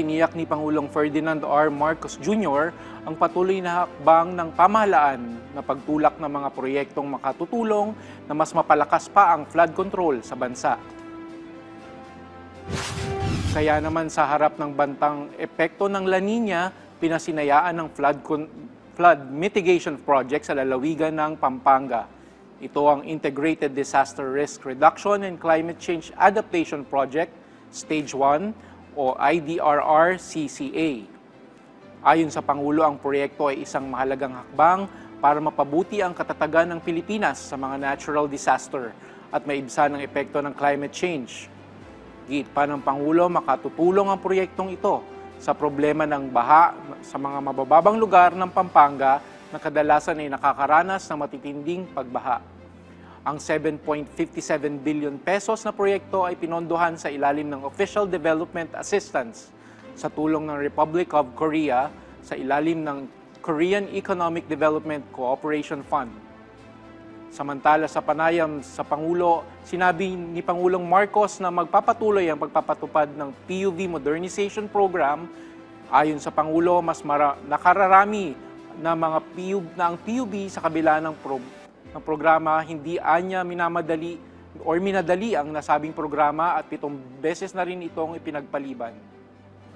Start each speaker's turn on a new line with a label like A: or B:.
A: Tiniyak ni Pangulong Ferdinand R. Marcos Jr. ang patuloy na hakbang ng pamahalaan na pagtulak ng mga proyektong makatutulong na mas mapalakas pa ang flood control sa bansa. Kaya naman sa harap ng bantang epekto ng La Nina, pinasinayaan ng flood mitigation project sa lalawigan ng Pampanga. Ito ang Integrated Disaster Risk Reduction and Climate Change Adaptation Project, Stage 1, o IDRR-CCA. Ayon sa Pangulo, ang proyekto ay isang mahalagang hakbang para mapabuti ang katatagan ng Pilipinas sa mga natural disaster at maibsan ang epekto ng climate change. Giit pa ng Pangulo, makatutulong ang proyektong ito sa problema ng baha sa mga mabababang lugar ng Pampanga na kadalasan ay nakakaranas ng matitinding pagbaha. Ang 7.57 billion pesos na proyekto ay pinondohan sa ilalim ng Official Development Assistance sa tulong ng Republic of Korea sa ilalim ng Korean Economic Development Cooperation Fund. Samantala sa panayam sa Pangulo, sinabi ni Pangulong Marcos na magpapatuloy ang pagpapatupad ng PUV Modernization Program. Ayon sa Pangulo, mas nakararami na ang PUV sa kabila ng programa, hindi anya minadali ang nasabing programa at 7 beses na rin itong ipinagpaliban.